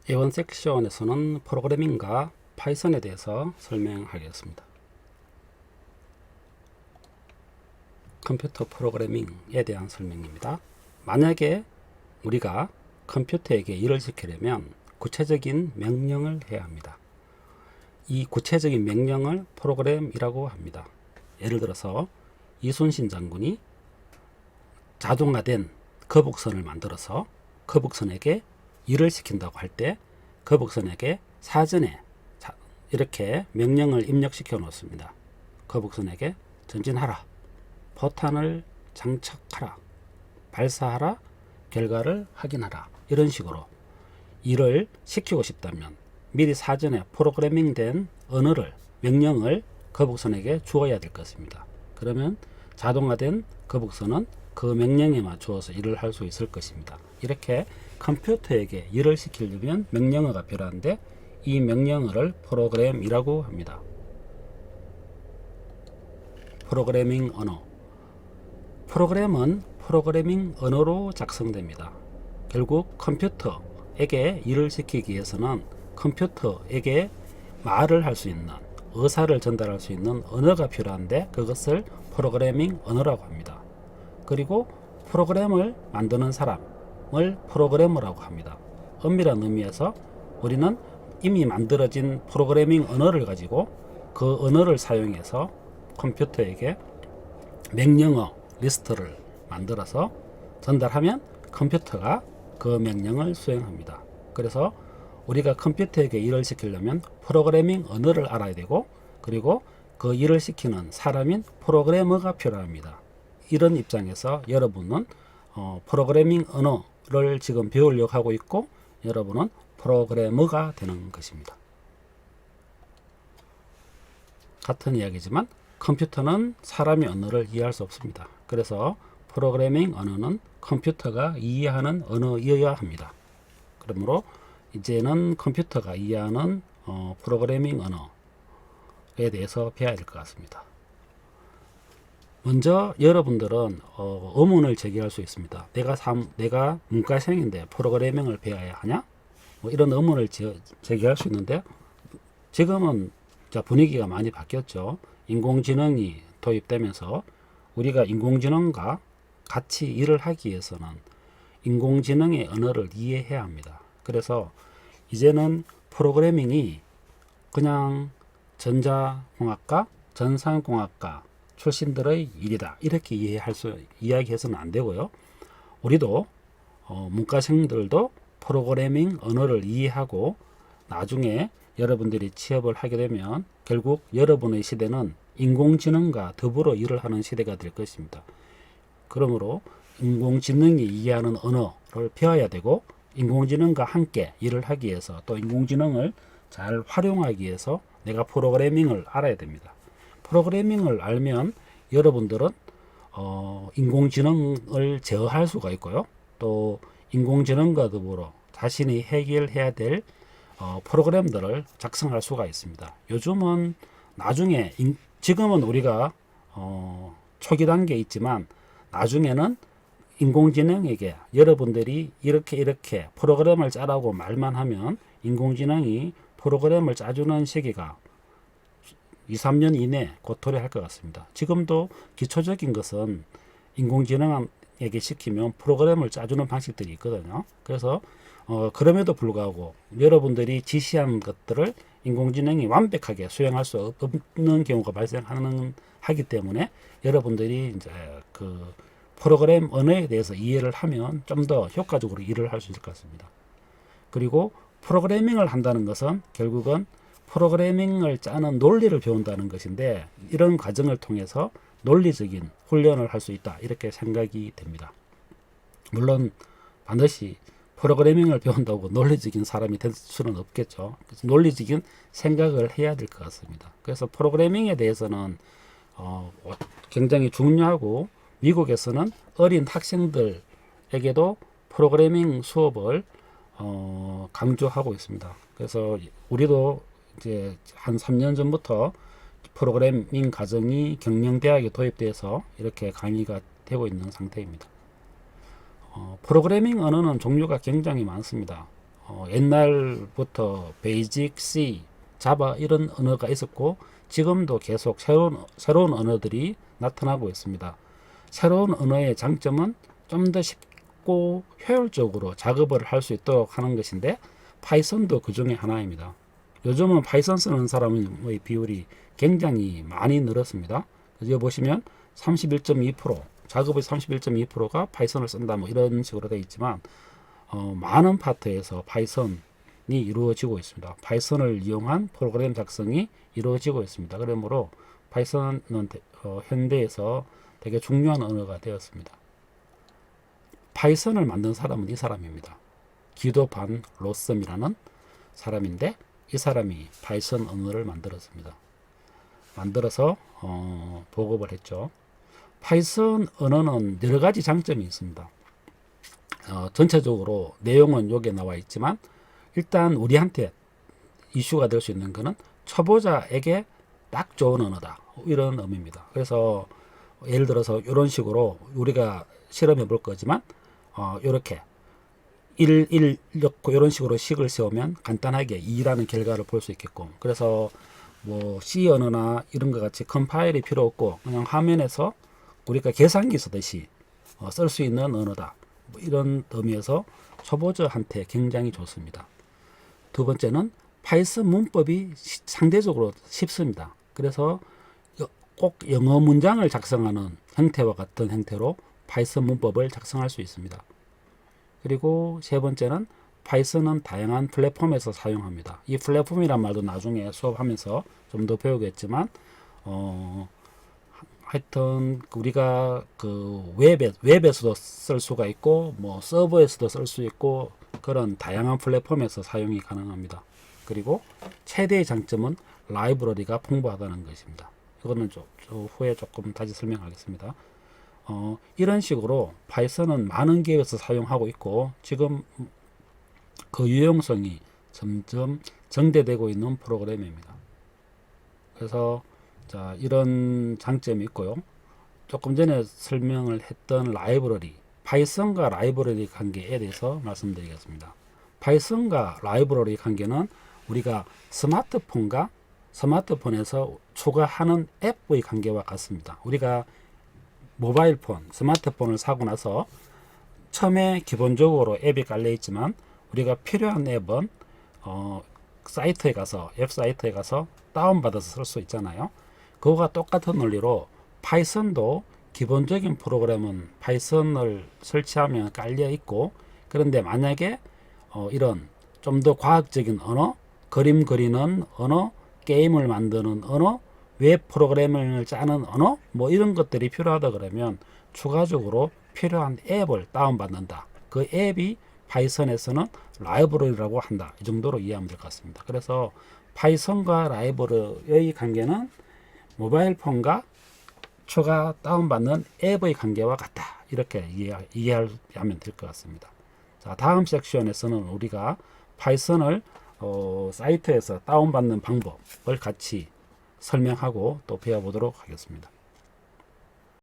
이번 섹션에서는 프로그래밍과 파이썬에 대해서 설명하겠습니다. 컴퓨터 프로그래밍에 대한 설명입니다. 만약에 우리가 컴퓨터에게 일을 시키려면 구체적인 명령을 해야 합니다. 이 구체적인 명령을 프로그램이라고 합니다. 예를 들어서 이순신 장군이 자동화된 거북선을 만들어서 거북선에게 일을 시킨다고 할 때 거북선에게 사전에 이렇게 명령을 입력시켜 놓습니다. 거북선에게 전진하라, 포탄을 장착하라, 발사하라, 결과를 확인하라, 이런 식으로 일을 시키고 싶다면 미리 사전에 프로그래밍된 언어를, 명령을 거북선에게 주어야 될 것입니다. 그러면 자동화된 거북선은 그 명령에 맞추어서 일을 할 수 있을 것입니다. 이렇게 컴퓨터에게 일을 시키려면 명령어가 필요한데 이 명령어를 프로그램이라고 합니다. 프로그래밍 언어. 프로그램은 프로그래밍 언어로 작성됩니다. 결국 컴퓨터에게 일을 시키기 위해서는 컴퓨터에게 말을 할 수 있는, 의사를 전달할 수 있는 언어가 필요한데 그것을 프로그래밍 언어라고 합니다. 그리고 프로그램을 만드는 사람을 프로그래머라고 합니다. 엄밀한 의미에서 우리는 이미 만들어진 프로그래밍 언어를 가지고 그 언어를 사용해서 컴퓨터에게 명령어 리스트를 만들어서 전달하면 컴퓨터가 그 명령을 수행합니다. 그래서 우리가 컴퓨터에게 일을 시키려면 프로그래밍 언어를 알아야 되고 그리고 그 일을 시키는 사람인 프로그래머가 필요합니다. 이런 입장에서 여러분은 프로그래밍 언어를 지금 배우려고 하고 있고 여러분은 프로그래머가 되는 것입니다. 같은 이야기지만 컴퓨터는 사람의 언어를 이해할 수 없습니다. 그래서 프로그래밍 언어는 컴퓨터가 이해하는 언어이어야 합니다. 그러므로 이제는 컴퓨터가 이해하는 프로그래밍 언어에 대해서 배워야 될 것 같습니다. 먼저 여러분들은 의문을 제기할 수 있습니다. 내가 문과생인데 프로그래밍을 배워야 하냐? 뭐 이런 의문을 제기할 수 있는데 지금은 분위기가 많이 바뀌었죠. 인공지능이 도입되면서 우리가 인공지능과 같이 일을 하기 위해서는 인공지능의 언어를 이해해야 합니다. 그래서 이제는 프로그래밍이 그냥 전자공학과, 전산공학과 출신들의 일이다 이렇게 이야기해서는 안 되고요. 우리도 문과생들도 프로그래밍 언어를 이해하고 나중에 여러분들이 취업을 하게 되면 결국 여러분의 시대는 인공지능과 더불어 일을 하는 시대가 될 것입니다. 그러므로 인공지능이 이해하는 언어를 배워야 되고 인공지능과 함께 일을 하기 위해서 또 인공지능을 잘 활용하기 위해서 내가 프로그래밍을 알아야 됩니다. 프로그래밍을 알면 여러분들은 인공지능을 제어할 수가 있고요. 또 인공지능과 더불어 자신이 해결해야 될 프로그램들을 작성할 수가 있습니다. 요즘은 나중에 지금은 우리가 초기 단계에 있지만 나중에는 인공지능에게 여러분들이 이렇게 프로그램을 짜라고 말만 하면 인공지능이 프로그램을 짜주는 시기가 2, 3년 이내 곧 도래할 것 같습니다. 지금도 기초적인 것은 인공지능에게 시키면 프로그램을 짜주는 방식들이 있거든요. 그래서 그럼에도 불구하고 여러분들이 지시한 것들을 인공지능이 완벽하게 수행할 수 없는 경우가 하기 때문에 여러분들이 이제 그 프로그램 언어에 대해서 이해를 하면 좀 더 효과적으로 일을 할 수 있을 것 같습니다. 그리고 프로그래밍을 한다는 것은 결국은 프로그래밍을 짜는 논리를 배운다는 것인데 이런 과정을 통해서 논리적인 훈련을 할 수 있다 이렇게 생각이 됩니다. 물론 반드시 프로그래밍을 배운다고 논리적인 사람이 될 수는 없겠죠. 그래서 논리적인 생각을 해야 될 것 같습니다. 그래서 프로그래밍에 대해서는 굉장히 중요하고 미국에서는 어린 학생들에게도 프로그래밍 수업을 강조하고 있습니다. 그래서 우리도 이제 한 3년 전부터 프로그래밍 과정이 경영대학에 도입돼서 이렇게 강의가 되고 있는 상태입니다. 프로그래밍 언어는 종류가 굉장히 많습니다. 옛날부터 베이직 C, 자바 이런 언어가 있었고 지금도 계속 새로운 언어들이 나타나고 있습니다. 새로운 언어의 장점은 좀 더 쉽고 효율적으로 작업을 할 수 있도록 하는 것인데 파이썬도 그 중에 하나입니다. 요즘은 파이썬 쓰는 사람의 비율이 굉장히 많이 늘었습니다. 여기 보시면 31.2% 작업의 31.2%가 파이썬을 쓴다 뭐 이런 식으로 되어 있지만 많은 파트에서 파이썬이 이루어지고 있습니다. 파이썬을 이용한 프로그램 작성이 이루어지고 있습니다. 그러므로 파이썬은 현대에서 되게 중요한 언어가 되었습니다. 파이썬을 만든 사람은 이 사람입니다. 기도 반 로썸이라는 사람인데 이 사람이 파이썬 언어를 만들었습니다. 만들어서 보급을 했죠. 파이썬 언어는 여러 가지 장점이 있습니다. 전체적으로 내용은 여기에 나와 있지만 일단 우리한테 이슈가 될 수 있는 것은 초보자에게 딱 좋은 언어다 이런 의미입니다. 그래서 예를 들어서 이런 식으로 우리가 실험해 볼 거지만 이렇게 1 넣고 이런 식으로 식을 세우면 간단하게 2라는 결과를 볼 수 있게끔, 그래서 뭐 C 언어나 이런 것 같이 컴파일이 필요 없고 그냥 화면에서 우리가 계산기 쓰듯이 쓸 수 있는 언어다, 뭐 이런 의미에서 초보자한테 굉장히 좋습니다. 두 번째는 파이썬 문법이 상대적으로 쉽습니다. 그래서 꼭 영어 문장을 작성하는 형태와 같은 형태로 파이썬 문법을 작성할 수 있습니다. 그리고 세 번째는 파이썬은 다양한 플랫폼에서 사용합니다. 이 플랫폼이란 말도 나중에 수업하면서 좀 더 배우겠지만 하여튼 우리가 그 웹에서도 쓸 수가 있고 뭐 서버에서도 쓸 수 있고 그런 다양한 플랫폼에서 사용이 가능합니다. 그리고 최대의 장점은 라이브러리가 풍부하다는 것입니다. 이거는 후에 조금 다시 설명하겠습니다. 이런 식으로 파이썬은 많은 기업에서 사용하고 있고 지금 그 유용성이 점점 증대되고 있는 프로그램입니다. 그래서 자, 이런 장점이 있고요. 조금 전에 설명을 했던 라이브러리, 파이썬과 라이브러리 관계에 대해서 말씀드리겠습니다. 파이썬과 라이브러리 관계는 우리가 스마트폰에서 추가하는 앱의 관계와 같습니다. 우리가 모바일 폰, 스마트폰을 사고 나서 처음에 기본적으로 앱이 깔려 있지만 우리가 필요한 앱은 사이트에 가서 앱 사이트에 가서 다운받아서 쓸 수 있잖아요. 그거와 똑같은 논리로 파이썬도 기본적인 프로그램은 파이썬을 설치하면 깔려 있고, 그런데 만약에 이런 좀 더 과학적인 언어, 그림 그리는 언어, 게임을 만드는 언어, 웹 프로그램을 짜는 언어 뭐 이런 것들이 필요하다 그러면 추가적으로 필요한 앱을 다운받는다. 그 앱이 파이썬에서는 라이브러리라고 한다. 이 정도로 이해하면 될 것 같습니다. 그래서 파이썬과 라이브러리의 관계는 모바일 폰과 추가 다운받는 앱의 관계와 같다. 이렇게 이해하면 될 것 같습니다. 자, 다음 섹션에서는 우리가 파이썬을 사이트에서 다운받는 방법을 같이 설명하고 또 배워보도록 하겠습니다.